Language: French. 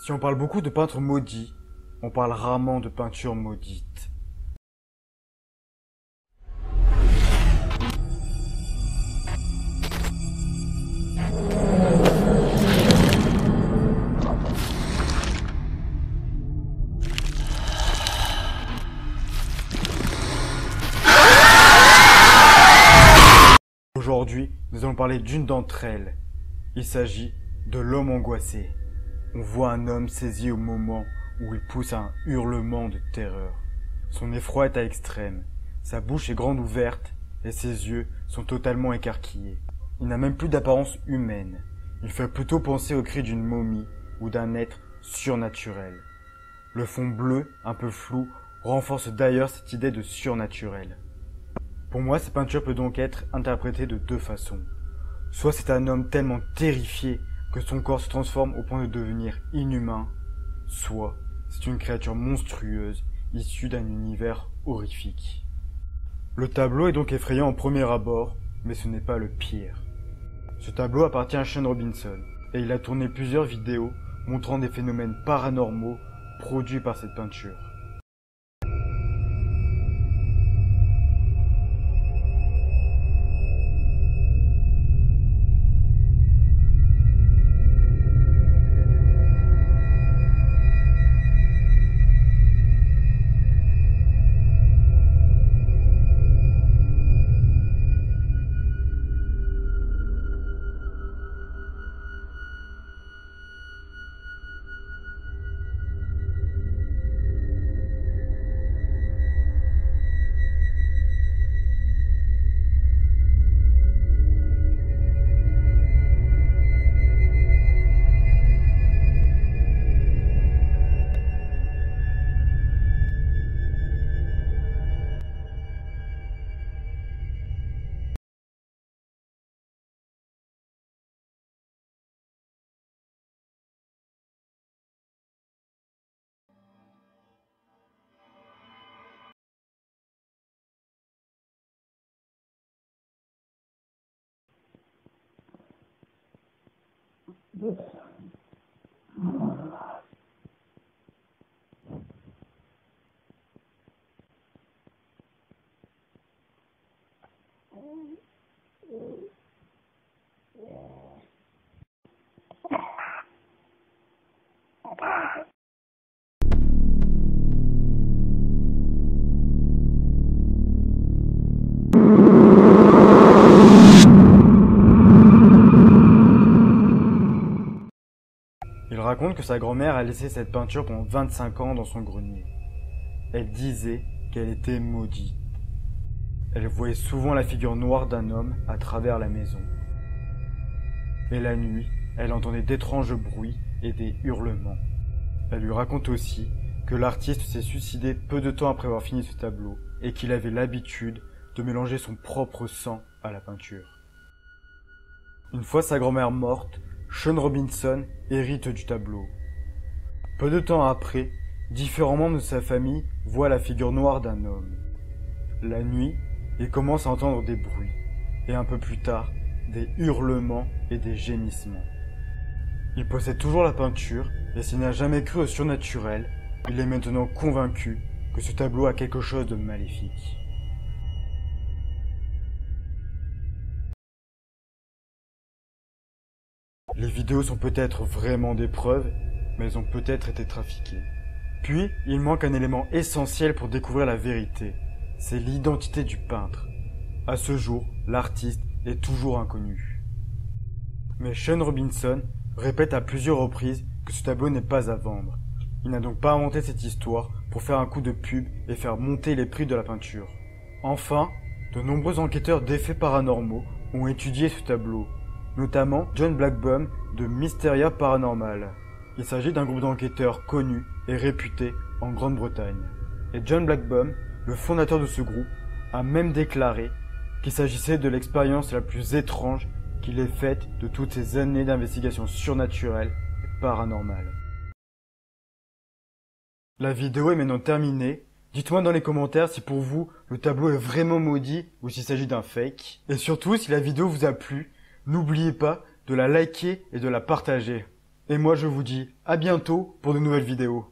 Si on parle beaucoup de peintres maudits, on parle rarement de peinture maudite. Aujourd'hui, nous allons parler d'une d'entre elles. Il s'agit de l'homme angoissé. On voit un homme saisi au moment où il pousse un hurlement de terreur. Son effroi est à l'extrême. Sa bouche est grande ouverte et ses yeux sont totalement écarquillés. Il n'a même plus d'apparence humaine. Il fait plutôt penser au cri d'une momie ou d'un être surnaturel. Le fond bleu, un peu flou, renforce d'ailleurs cette idée de surnaturel. Pour moi, cette peinture peut donc être interprétée de deux façons. Soit c'est un homme tellement terrifié que son corps se transforme au point de devenir inhumain, soit c'est une créature monstrueuse issue d'un univers horrifique. Le tableau est donc effrayant au premier abord, mais ce n'est pas le pire. Ce tableau appartient à Sean Robinson, et il a tourné plusieurs vidéos montrant des phénomènes paranormaux produits par cette peinture. Il raconte que sa grand-mère a laissé cette peinture pendant 25 ans dans son grenier. Elle disait qu'elle était maudite. Elle voyait souvent la figure noire d'un homme à travers la maison. Et la nuit, elle entendait d'étranges bruits et des hurlements. Elle lui raconte aussi que l'artiste s'est suicidé peu de temps après avoir fini ce tableau et qu'il avait l'habitude de mélanger son propre sang à la peinture. Une fois sa grand-mère morte, Sean Robinson hérite du tableau. Peu de temps après, différents membres de sa famille voient la figure noire d'un homme. La nuit, ils commencent à entendre des bruits, et un peu plus tard, des hurlements et des gémissements. Il possède toujours la peinture, et s'il n'a jamais cru au surnaturel, il est maintenant convaincu que ce tableau a quelque chose de maléfique. Les vidéos sont peut-être vraiment des preuves, mais elles ont peut-être été trafiquées. Puis, il manque un élément essentiel pour découvrir la vérité. C'est l'identité du peintre. À ce jour, l'artiste est toujours inconnu. Mais Sean Robinson répète à plusieurs reprises que ce tableau n'est pas à vendre. Il n'a donc pas inventé cette histoire pour faire un coup de pub et faire monter les prix de la peinture. Enfin, de nombreux enquêteurs d'effets paranormaux ont étudié ce tableau, notamment John Blackburn de Mysteria Paranormal. Il s'agit d'un groupe d'enquêteurs connus et réputés en Grande-Bretagne. Et John Blackburn, le fondateur de ce groupe, a même déclaré qu'il s'agissait de l'expérience la plus étrange qu'il ait faite de toutes ces années d'investigation surnaturelle et paranormale. La vidéo est maintenant terminée. Dites-moi dans les commentaires si pour vous le tableau est vraiment maudit ou s'il s'agit d'un fake. Et surtout, si la vidéo vous a plu, n'oubliez pas de la liker et de la partager. Et moi je vous dis à bientôt pour de nouvelles vidéos.